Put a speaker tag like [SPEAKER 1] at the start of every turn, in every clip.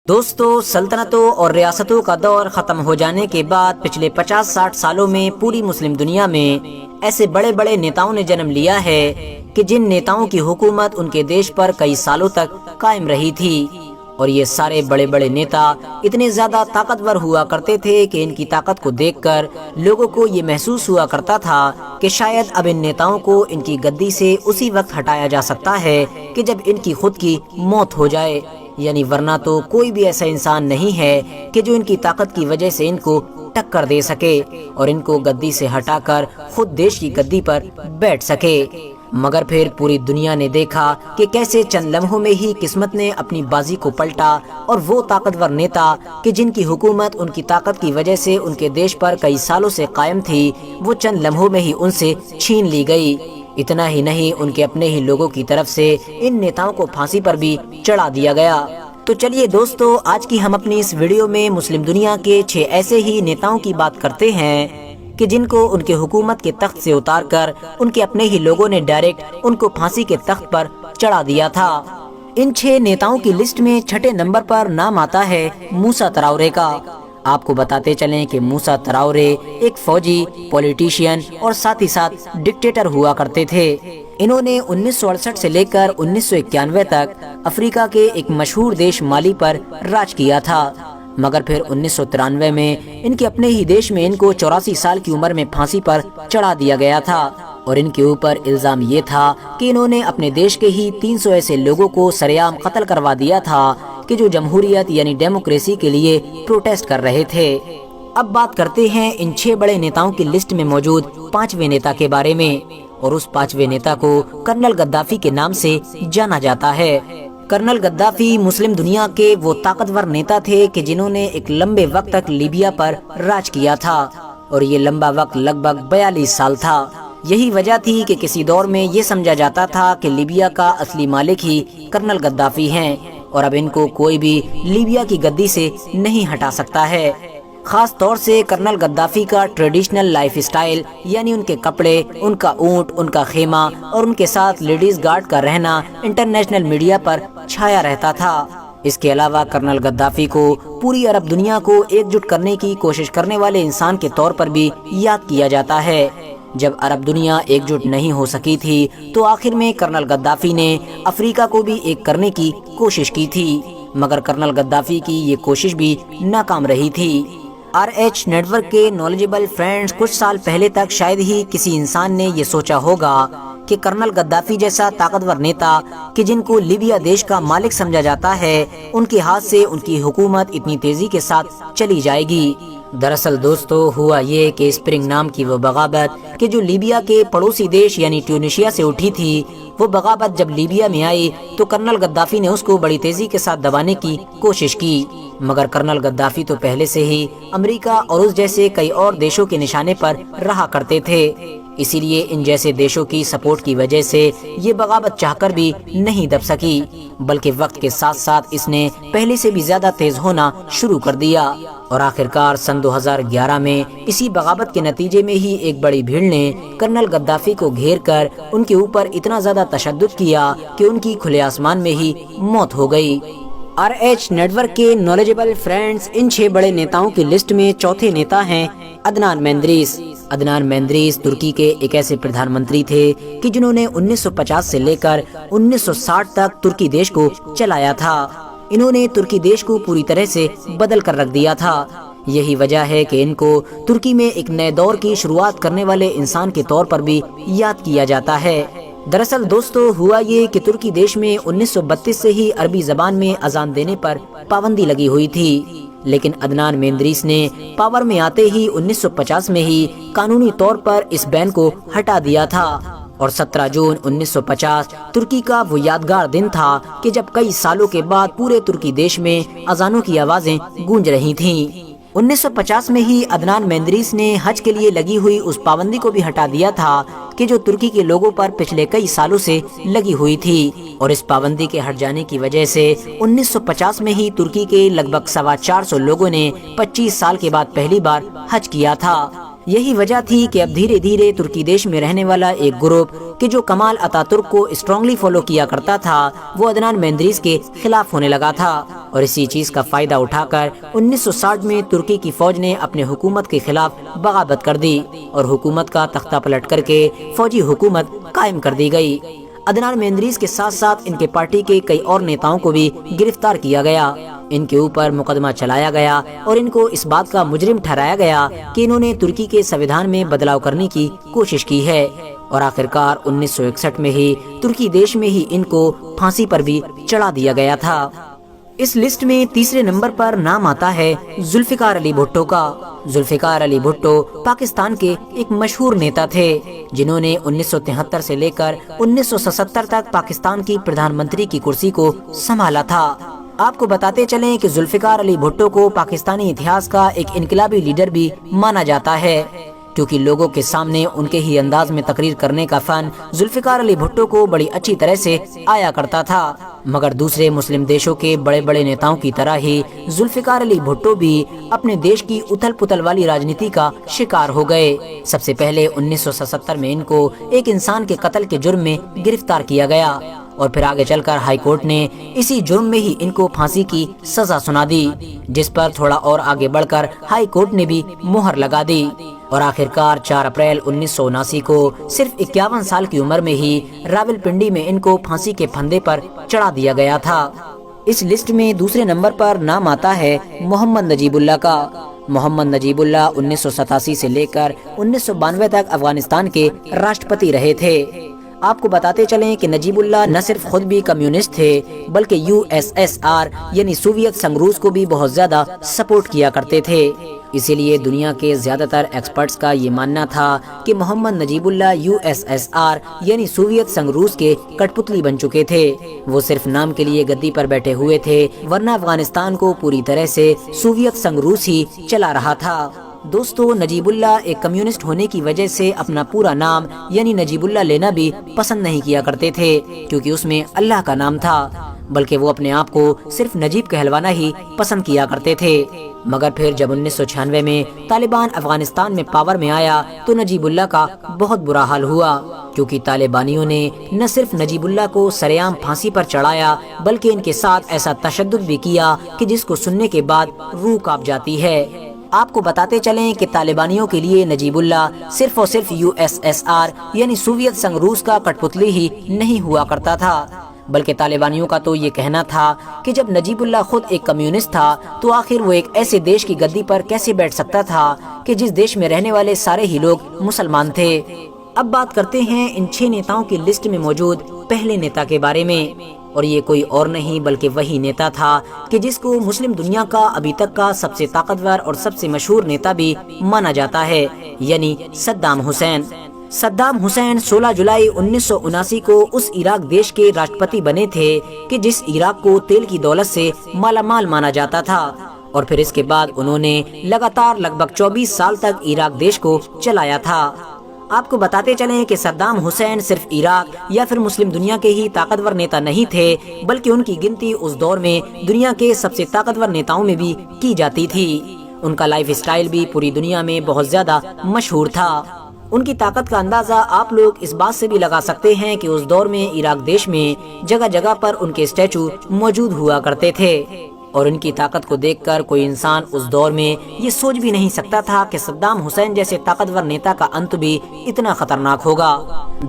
[SPEAKER 1] دوستو، سلطنتوں اور ریاستوں کا دور ختم ہو جانے کے بعد پچھلے 50-60 سالوں میں پوری مسلم دنیا میں ایسے بڑے بڑے نیتاؤں نے جنم لیا ہے کہ جن نیتاؤں کی حکومت ان کے دیش پر کئی سالوں تک قائم رہی تھی، اور یہ سارے بڑے بڑے نیتا اتنے زیادہ طاقتور ہوا کرتے تھے کہ ان کی طاقت کو دیکھ کر لوگوں کو یہ محسوس ہوا کرتا تھا کہ شاید اب ان نیتاؤں کو ان کی گدی سے اسی وقت ہٹایا جا سکتا ہے کہ جب ان کی خود کی موت ہو جائے، یعنی ورنہ تو کوئی بھی ایسا انسان نہیں ہے کہ جو ان کی طاقت کی وجہ سے ان کو ٹکر دے سکے اور ان کو گدی سے ہٹا کر خود دیش کی گدی پر بیٹھ سکے۔ مگر پھر پوری دنیا نے دیکھا کہ کیسے چند لمحوں میں ہی قسمت نے اپنی بازی کو پلٹا اور وہ طاقتور نیتا کہ جن کی حکومت ان کی طاقت کی وجہ سے ان کے دیش پر کئی سالوں سے قائم تھی، وہ چند لمحوں میں ہی ان سے چھین لی گئی۔ اتنا ہی نہیں، ان کے اپنے ہی لوگوں کی طرف سے ان نیتاؤں کو پھانسی پر بھی چڑھا دیا گیا۔ تو چلیے دوستو، آج کی ہم اپنی اس ویڈیو میں مسلم دنیا کے 6 ایسے ہی نیتاؤں کی بات کرتے ہیں کہ جن کو ان کے حکومت کے تخت سے اتار کر ان کے اپنے ہی لوگوں نے ڈائریکٹ ان کو پھانسی کے تخت پر چڑھا دیا تھا۔ ان 6 نیتاؤں کی لسٹ میں 6 نمبر پر نام آتا ہے موسیٰ تراورے کا۔ آپ کو بتاتے چلیں کہ موسیٰ تراورے ایک فوجی، پولیٹیشین اور ساتھ ہی ساتھ ڈکٹیٹر ہوا کرتے تھے۔ انہوں نے 1968 سے لے کر 1991 تک افریقہ کے ایک مشہور دیش مالی پر راج کیا تھا، مگر پھر 1993 میں ان کے اپنے ہی دیش میں ان کو 84 سال کی عمر میں پھانسی پر چڑھا دیا گیا تھا، اور ان کے اوپر الزام یہ تھا کہ انہوں نے اپنے دیش کے ہی 300 ایسے لوگوں کو سرعام قتل کروا دیا تھا کہ جو جمہوریت یعنی ڈیموکریسی کے لیے پروٹیسٹ کر رہے تھے۔ اب بات کرتے ہیں ان 6 بڑے نیتاؤں کی لسٹ میں موجود 5ویں نیتا کے بارے میں، اور اس 5ویں نیتا کو کرنل غدافی کے نام سے جانا جاتا ہے۔ کرنل غدافی مسلم دنیا کے وہ طاقتور نیتا تھے کہ جنہوں نے ایک لمبے وقت تک لیبیا پر راج کیا تھا، اور یہ لمبا وقت لگ بھگ 42 سال تھا۔ یہی وجہ تھی کہ کسی دور میں یہ سمجھا جاتا تھا کہ لیبیا کا اصلی مالک ہی کرنل غدافی ہیں، اور اب ان کو کوئی بھی لیبیا کی گدی سے نہیں ہٹا سکتا ہے۔ خاص طور سے کرنل غدافی کا ٹریڈیشنل لائف سٹائل، یعنی ان کے کپڑے، ان کا اونٹ، ان کا خیمہ اور ان کے ساتھ لیڈیز گارڈ کا رہنا انٹرنیشنل میڈیا پر چھایا رہتا تھا۔ اس کے علاوہ کرنل غدافی کو پوری عرب دنیا کو ایک جٹ کرنے کی کوشش کرنے والے انسان کے طور پر بھی یاد کیا جاتا ہے۔ جب عرب دنیا ایک جٹ نہیں ہو سکی تھی تو آخر میں کرنل غدافی نے افریقہ کو بھی ایک کرنے کی کوشش کی تھی، مگر کرنل غدافی کی یہ کوشش بھی ناکام رہی تھی۔ RH نیٹ ورک کے نالجبل فرینڈز، کچھ سال پہلے تک شاید ہی کسی انسان نے یہ سوچا ہوگا کہ کرنل غدافی جیسا طاقتور نیتا کہ جن کو لیبیا دیش کا مالک سمجھا جاتا ہے، ان کے ہاتھ سے ان کی حکومت اتنی تیزی کے ساتھ چلی جائے گی۔ دراصل دوستو، ہوا یہ کہ اسپرنگ نام کی وہ بغاوت کہ جو لیبیا کے پڑوسی دیش یعنی ٹیونشیا سے اٹھی تھی، وہ بغاوت جب لیبیا میں آئی تو کرنل غدافی نے اس کو بڑی تیزی کے ساتھ دبانے کی کوشش کی، مگر کرنل غدافی تو پہلے سے ہی امریکہ اور اس جیسے کئی اور دیشوں کے نشانے پر رہا کرتے تھے، اسی لیے ان جیسے دیشوں کی سپورٹ کی وجہ سے یہ بغاوت چاہ کر بھی نہیں دب سکی، بلکہ وقت کے ساتھ ساتھ اس نے پہلے سے بھی زیادہ تیز ہونا شروع کر دیا، اور آخرکار سن 2011 میں اسی بغاوت کے نتیجے میں ہی ایک بڑی بھیڑ نے کرنل غدافی کو گھیر کر ان کے اوپر اتنا زیادہ تشدد کیا کہ ان کی کھلے آسمان میں ہی موت ہو گئی۔ RH نیٹ ورک کے نالجبل فرینڈز، ان 6 بڑے نیتاؤں کی لسٹ میں چوتھے نیتا ہیں عدنان مینڈریس۔ عدنان مینڈریس ترکی کے ایک ایسے پردھان منتری تھے کہ جنہوں نے 1950 سے لے کر 1960 تک ترکی دیش کو چلایا تھا۔ انہوں نے ترکی دیش کو پوری طرح سے بدل کر رکھ دیا تھا۔ یہی وجہ ہے کہ ان کو ترکی میں ایک نئے دور کی شروعات کرنے والے انسان کے طور پر بھی یاد کیا جاتا ہے۔ دراصل دوستو، ہوا یہ کہ ترکی دیش میں 1932 سے ہی عربی زبان میں اذان دینے پر پابندی لگی ہوئی تھی، لیکن عدنان مینڈریس نے پاور میں آتے ہی 1950 میں ہی قانونی طور پر اس بین کو ہٹا دیا تھا، اور 17 جون 1950 ترکی کا وہ یادگار دن تھا کہ جب کئی سالوں کے بعد پورے ترکی دیش میں اذانوں کی آوازیں گونج رہی تھیں۔ 1950 میں ہی عدنان مینڈریس نے حج کے لیے لگی ہوئی اس پابندی کو بھی ہٹا دیا تھا کہ جو ترکی کے لوگوں پر پچھلے کئی سالوں سے لگی ہوئی تھی، اور اس پابندی کے ہٹ جانے کی وجہ سے 1950 میں ہی ترکی کے لگ بھگ 425 لوگوں نے 25 سال کے بعد پہلی بار حج کیا تھا۔ یہی وجہ تھی کہ اب دھیرے دھیرے ترکی دیش میں رہنے والا ایک گروپ کہ جو کمال اتاترک کو اسٹرانگلی فالو کیا کرتا تھا وہ عدنان مہندریز کے خلاف ہونے لگا تھا، اور اسی چیز کا فائدہ اٹھا کر 1960 میں ترکی کی فوج نے اپنے حکومت کے خلاف بغاوت کر دی اور حکومت کا تختہ پلٹ کر کے فوجی حکومت قائم کر دی گئی۔ عدنان مہندریز کے ساتھ ساتھ ان کے پارٹی کے کئی اور نیتاؤں کو بھی گرفتار کیا گیا، ان کے اوپر مقدمہ چلایا گیا اور ان کو اس بات کا مجرم ٹھہرایا گیا کہ انہوں نے ترکی کے سنویدھان میں بدلاؤ کرنے کی کوشش کی ہے، اور آخرکار 1961 میں ہی ترکی دیش میں ہی ان کو پھانسی پر بھی چڑھا دیا گیا تھا۔ اس لسٹ میں تیسرے نمبر پر نام آتا ہے ذوالفقار علی بھٹو کا۔ ذوالفقار علی بھٹو پاکستان کے ایک مشہور نیتا تھے جنہوں نے 1973 سے لے کر 1977 تک پاکستان کی پردھان منتری کی کرسی کو سنبھالا تھا۔ آپ کو بتاتے چلیں کہ ذوالفقار علی بھٹو کو پاکستانی اتہاس کا ایک انقلابی لیڈر بھی مانا جاتا ہے، کیونکہ لوگوں کے سامنے ان کے ہی انداز میں تقریر کرنے کا فن ذوالفقار علی بھٹو کو بڑی اچھی طرح سے آیا کرتا تھا۔ مگر دوسرے مسلم دیشوں کے بڑے بڑے نیتاؤں کی طرح ہی ذوالفقار علی بھٹو بھی اپنے دیش کی اتھل پتل والی راجنیتی کا شکار ہو گئے۔ سب سے پہلے 1977 میں ان کو ایک انسان کے قتل کے جرم میں گرفتار کیا گیا، اور پھر آگے چل کر ہائی کورٹ نے اسی جرم میں ہی ان کو پھانسی کی سزا سنا دی، جس پر تھوڑا اور آگے بڑھ کر ہائی کورٹ نے بھی مہر لگا دی، اور آخرکار 4 اپریل 1979 کو صرف 51 سال کی عمر میں ہی راولپنڈی میں ان کو پھانسی کے پھندے پر چڑھا دیا گیا تھا۔ اس لسٹ میں دوسرے نمبر پر نام آتا ہے محمد نجیب اللہ کا۔ محمد نجیب اللہ 1987 سے لے کر 1992 تک افغانستان کے راشٹرپتی رہے تھے۔ آپ کو بتاتے چلیں کہ نجیب اللہ نہ صرف خود بھی کمیونسٹ تھے بلکہ USSR یعنی سوویت سنگ روس کو بھی بہت زیادہ سپورٹ کیا کرتے تھے۔ اسی لیے دنیا کے زیادہ تر ایکسپرٹس کا یہ ماننا تھا کہ محمد نجیب اللہ USSR یعنی سوویت سنگ روس کے کٹ پتلی بن چکے تھے۔ وہ صرف نام کے لیے گدی پر بیٹھے ہوئے تھے، ورنہ افغانستان کو پوری طرح سے سوویت سنگ روس ہی چلا رہا تھا۔ دوستو، نجیب اللہ ایک کمیونسٹ ہونے کی وجہ سے اپنا پورا نام یعنی نجیب اللہ لینا بھی پسند نہیں کیا کرتے تھے، کیونکہ اس میں اللہ کا نام تھا، بلکہ وہ اپنے آپ کو صرف نجیب کہلوانا ہی پسند کیا کرتے تھے۔ مگر پھر جب 1996 میں طالبان افغانستان میں پاور میں آیا تو نجیب اللہ کا بہت برا حال ہوا، کیونکہ طالبانیوں نے نہ صرف نجیب اللہ کو سرعام پھانسی پر چڑھایا بلکہ ان کے ساتھ ایسا تشدد بھی کیا کہ جس کو سننے کے بعد روح کانپ جاتی ہے۔ آپ کو بتاتے چلیں کہ طالبانیوں کے لیے نجیب اللہ صرف اور صرف USSR یعنی سوویت سنگ روس کا کٹ پتلی ہی نہیں ہوا کرتا تھا، بلکہ طالبانیوں کا تو یہ کہنا تھا کہ جب نجیب اللہ خود ایک کمیونسٹ تھا تو آخر وہ ایک ایسے دیش کی گدی پر کیسے بیٹھ سکتا تھا کہ جس دیش میں رہنے والے سارے ہی لوگ مسلمان تھے۔ اب بات کرتے ہیں ان 6 نیتاؤں کی لسٹ میں موجود پہلے نیتا کے بارے میں، اور یہ کوئی اور نہیں بلکہ وہی نیتا تھا کہ جس کو مسلم دنیا کا ابھی تک کا سب سے طاقتور اور سب سے مشہور نیتا بھی مانا جاتا ہے، یعنی صدام حسین۔ صدام حسین 16 جولائی 1979 کو اس عراق دیش کے راشٹرپتی بنے تھے کہ جس عراق کو تیل کی دولت سے مالا مال مانا جاتا تھا، اور پھر اس کے بعد انہوں نے لگاتار لگ بھگ 24 سال تک عراق دیش کو چلایا تھا۔ آپ کو بتاتے چلیں کہ صدام حسین صرف عراق یا پھر مسلم دنیا کے ہی طاقتور نیتا نہیں تھے، بلکہ ان کی گنتی اس دور میں دنیا کے سب سے طاقتور نیتاؤں میں بھی کی جاتی تھی۔ ان کا لائف اسٹائل بھی پوری دنیا میں بہت زیادہ مشہور تھا۔ ان کی طاقت کا اندازہ آپ لوگ اس بات سے بھی لگا سکتے ہیں کہ اس دور میں عراق دیش میں جگہ جگہ پر ان کے اسٹیچو موجود ہوا کرتے تھے، اور ان کی طاقت کو دیکھ کر کوئی انسان اس دور میں یہ سوچ بھی نہیں سکتا تھا کہ صدام حسین جیسے طاقتور نیتا کا انت بھی اتنا خطرناک ہوگا۔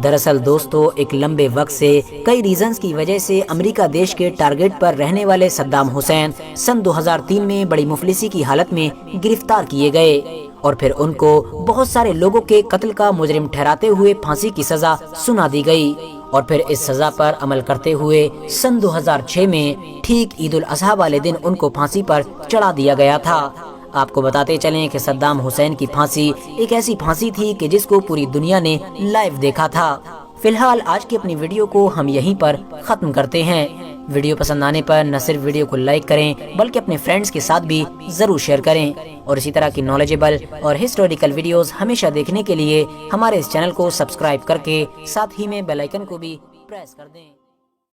[SPEAKER 1] دراصل دوستو، ایک لمبے وقت سے کئی ریزنز کی وجہ سے امریکہ دیش کے ٹارگٹ پر رہنے والے صدام حسین سن 2003 میں بڑی مفلسی کی حالت میں گرفتار کیے گئے، اور پھر ان کو بہت سارے لوگوں کے قتل کا مجرم ٹھہراتے ہوئے پھانسی کی سزا سنا دی گئی، اور پھر اس سزا پر عمل کرتے ہوئے سن 2006 میں ٹھیک عید الاضحیٰ والے دن ان کو پھانسی پر چڑھا دیا گیا تھا۔ آپ کو بتاتے چلیں کہ صدام حسین کی پھانسی ایک ایسی پھانسی تھی کہ جس کو پوری دنیا نے لائیو دیکھا تھا۔ فی الحال آج کی اپنی ویڈیو کو ہم یہیں پر ختم کرتے ہیں۔ ویڈیو پسند آنے پر نہ صرف ویڈیو کو لائک کریں بلکہ اپنے فرینڈز کے ساتھ بھی ضرور شیئر کریں، اور اسی طرح کی نالجبل اور ہسٹوریکل ویڈیوز ہمیشہ دیکھنے کے لیے ہمارے اس چینل کو سبسکرائب کر کے ساتھ ہی میں بیل آئیکن کو بھی پریس کر دیں۔